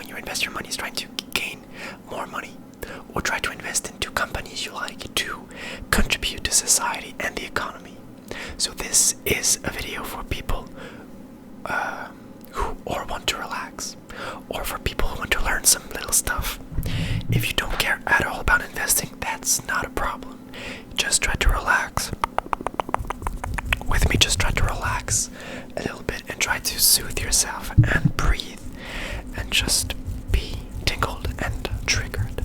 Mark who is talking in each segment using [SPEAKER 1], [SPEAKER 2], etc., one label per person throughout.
[SPEAKER 1] when you invest your money is trying to gain more money, or try to invest into companies you like to contribute to society and the economy. So this is a video for people who or want to relax, or for people who want to learn some little stuff. If you don't care at all about investing, that's not a problem. Just try to relax with me. Just try to relax a little bit and try to soothe yourself and breathe and just be tingled and triggered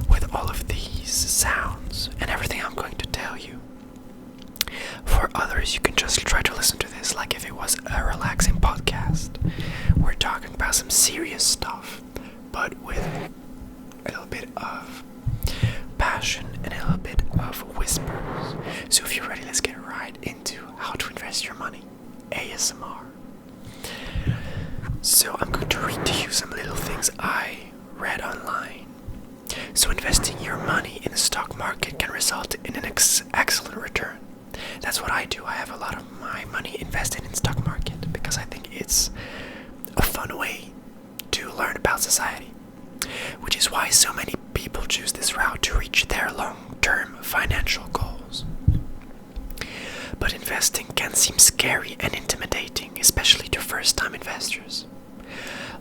[SPEAKER 1] with all of these sounds and everything I'm going to tell you. For others, you can just try to listen to this like if it was a relaxing podcast. We're talking about some serious stuff, but with a little bit of passion and a little bit of whispers. So if you're ready, let's get right into how to invest your money. ASMR. So I'm going to read to you some little things I read online. So investing your money in the stock market can result in an excellent return. That's what I do. I have a lot of my money invested in stock market because I think it's a fun way to learn about society, which is why so many people choose this route to reach their long-term financial goals. But investing can seem scary and intimidating, especially to first-time investors.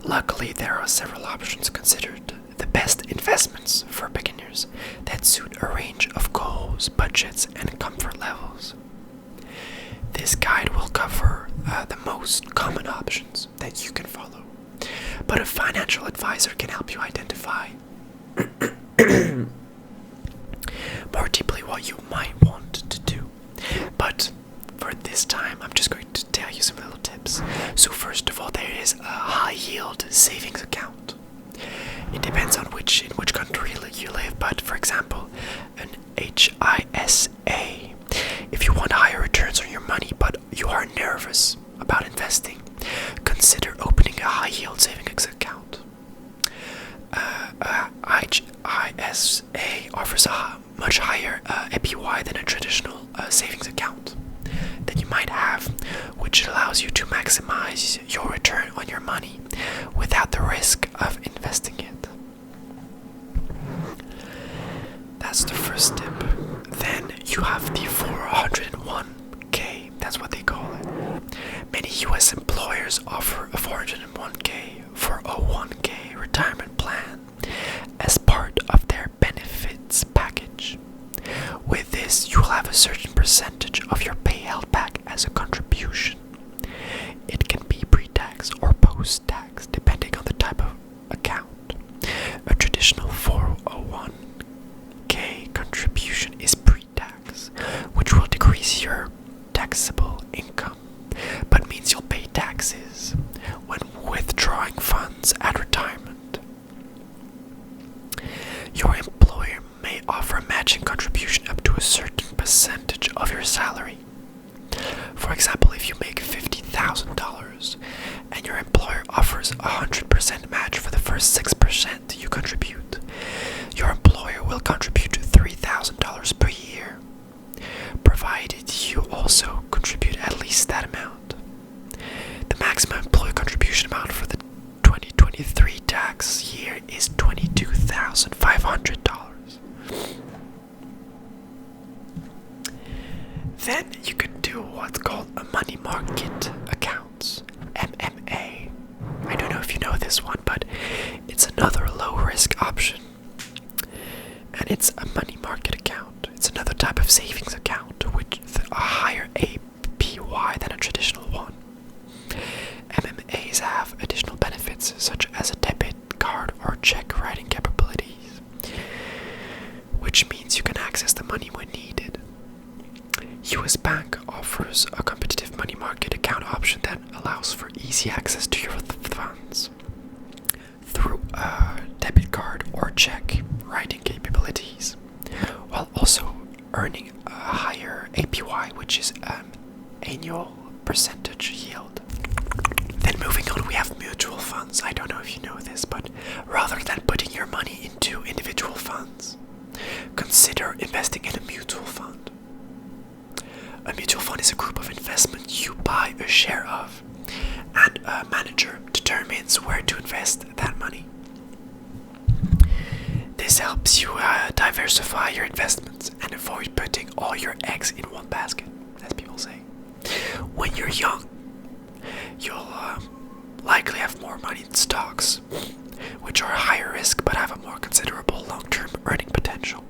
[SPEAKER 1] Luckily, there are several options considered the best investments for beginners that suit a range of goals, budgets, and comfort levels. This guide will cover the most common options that you can follow, but a financial advisor can help you identify more deeply what you might want to do. But for this time, I'm just going to tell you some little tips. So first of all, there is a high-yield savings account. It depends on in which country you live, but for example, an HISA. If you want higher returns on your money, but you are nervous about investing, consider opening a high-yield savings account. HISA offers a much higher APY than a traditional savings account that you might have, which allows you to maximize your return on your money without the risk of investing it. That's the first tip. Then you have the 401k, that's what they call it. Many US employers offer a 401k, 401k retirement plan as part of their benefits package. With this, you will have a certain percentage of your pay held back as a contribution. It can be pre-tax or post-tax, depending on the type of account. A traditional 401k contribution is pre-tax, which will decrease your taxable income, but means you'll pay taxes when withdrawing funds at retirement. Your employer may offer a matching contribution up to a certain percentage of your salary. For example, if you make $50,000 and your employer offers a 100% match for the first 6% you contribute, your employer will contribute $3,000 per year, provided you also contribute at least that amount. The maximum employer contribution amount for the 2023 tax year is $22,500. Then you could do what's called a money market accounts, MMA. I don't know if you know this one, but it's another low-risk option. And it's a money market account. It's another type of savings account with a higher APY than a traditional one. MMAs have additional benefits such as a debit card or check writing capabilities, which means you can access the money when needed. US Bank offers a competitive money market account option that allows for easy access to your funds through a debit card or check writing capabilities, while also earning a higher APY, which is annual percentage yield. Then moving on, we have mutual funds. I don't know if you know this, but rather than putting your money into individual funds, consider investing in a mutual fund. A mutual fund is a group of investments you buy a share of, and a manager determines where to invest that money. helps you diversify your investments and avoid putting all your eggs in one basket, as people say. When you're young, you'll likely have more money in stocks, which are higher risk but have a more considerable long-term earning potential.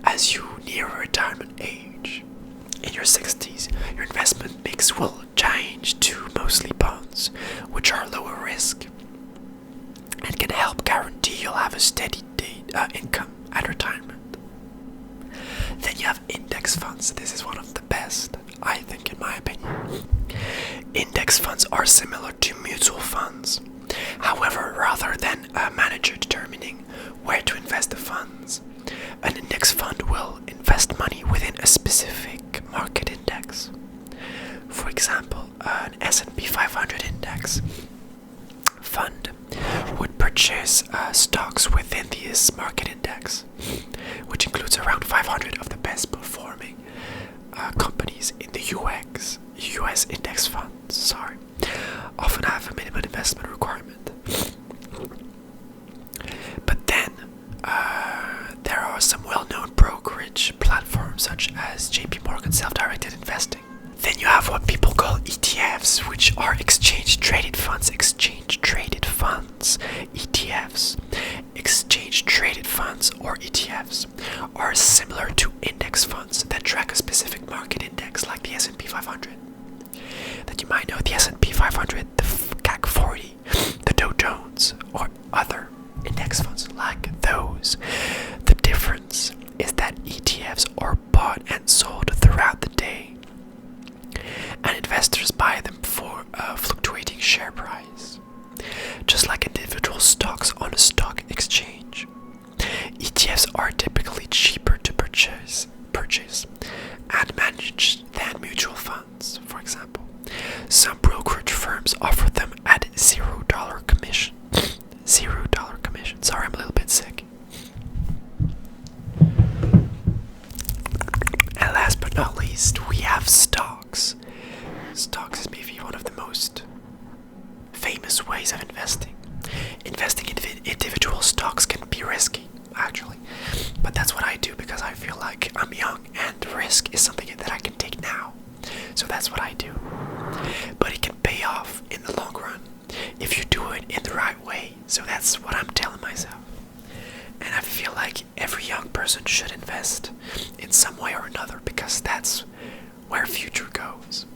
[SPEAKER 1] As you near retirement age, in your 60s, your investment mix will change to mostly bonds, which are lower risk and can help guarantee you'll have a steady income at retirement. Then you have index funds. This is one of the best, I think, in my opinion. Index funds are similar to mutual funds. However, rather than a manager determining where to invest the funds, an index fund will invest money within a specific market index. For example, an S&P 500 index fund would purchase stocks within this market index, which includes around 500 of the best performing companies in the US index funds, often have a minimum investment requirement. But then there are some well-known brokerage platforms such as JP Morgan self-directed investing. Then you have what people call ETFs, which are exchange-traded funds. ETFs. Exchange-traded funds, or ETFs, are similar to index funds that track a specific market index like the S&P 500. That you might know the S&P 500, the CAC 40, the Dow Jones, or other index funds like those. The difference is that ETFs are bought and sold throughout the day, and investors buy them for a fluctuating share price, just like individual stocks on a stock exchange. ETFs are typically cheaper to purchase and manage than mutual funds, for example. Some brokerage firms offer them at $0 commission. $0 commission. Sorry, I'm a little bit sick. And last but not least, we have stocks. Stocks is maybe one of the most famous ways of investing. Investing in individual stocks can be risky, actually. But that's what I do because I feel like I'm young and risk is something that I can take now. So that's what I do. But it can pay off in the long run if you do it in the right way. So that's what I'm telling myself. And I feel like every young person should invest in some way or another because that's where future goes.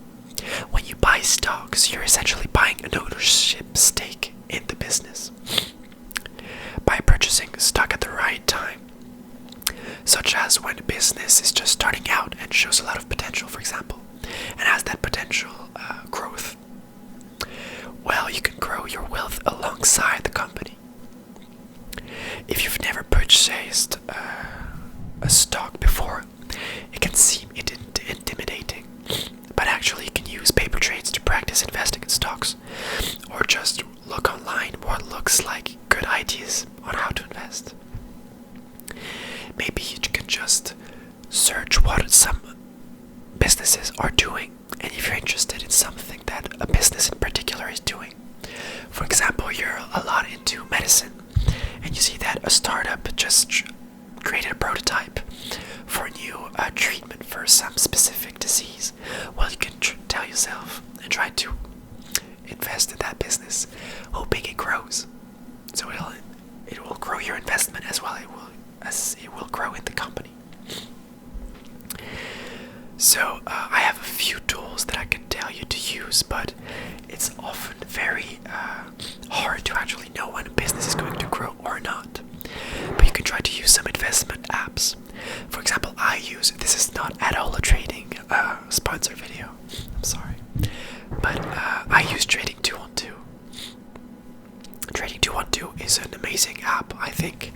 [SPEAKER 1] When you buy stocks, you're essentially buying an ownership stake in the business. By purchasing stock at the right time, such as when a business is just starting out and shows a lot of potential, for example, and has that potential growth, well, you can grow your wealth alongside the company. If you've never purchased a stock before, it can seem intimidating, but actually you can use paper trades to practice investing in stocks, or just look online what looks like good ideas on how to invest. Maybe you can just search what some businesses are doing, and if you're interested in something that a business in particular is doing. For example, you're a lot into medicine, and you see that a startup just created a prototype for a new treatment for some specific disease. Well, you can tell yourself and try to invest in that business, hoping it grows. So it will grow your investment as well as it will grow in the company. So I have a few tools that I can tell you to use, but it's often very hard to actually know when a business is going to grow or not. But you can try to use some investment apps. For example, this is not at all a trading sponsor video, I'm sorry, but I use Trading 212. Trading 212 is an amazing app, I think.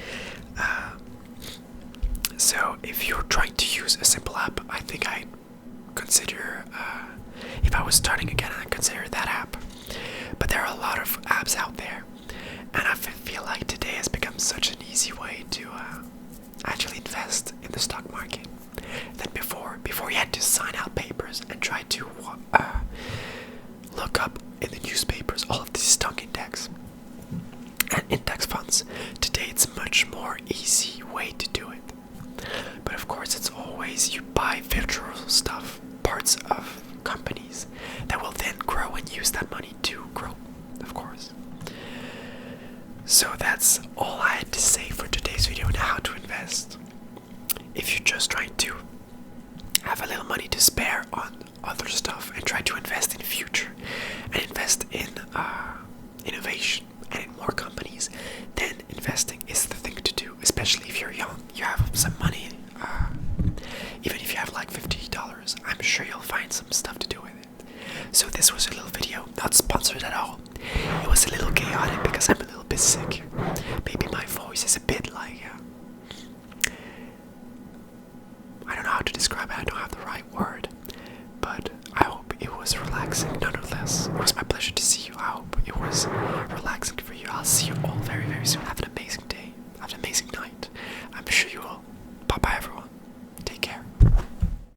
[SPEAKER 1] So if you're trying to use a simple app, I think I'd consider, if I was starting again, I'd consider that app. But there are a lot of apps out there, and I feel like today has become such an easy way to actually invest in the stock market than before. Before you had to sign out papers and try to look up in the newspapers all of these stock index and index funds. Today it's much much more easy way to do it. But of course, it's always you buy virtual stuff, parts of companies that will then grow and use that money to grow, of course. So that's all I had to say for today's video on how to invest. If you're just trying to have a little money to spare on other stuff and try to invest in the future and invest in innovation and in more companies, then investing is the thing to do, especially if you're young. You have some money, even if you have like $50, I'm sure you'll find some stuff to do with it. So this was a little video, not sponsored at all. It was a little chaotic because I'm a little bit sick. Maybe my voice is a bit like, I don't know how to describe it, I don't have the right word. But I hope it was relaxing nonetheless. It was my pleasure to see you. I hope it was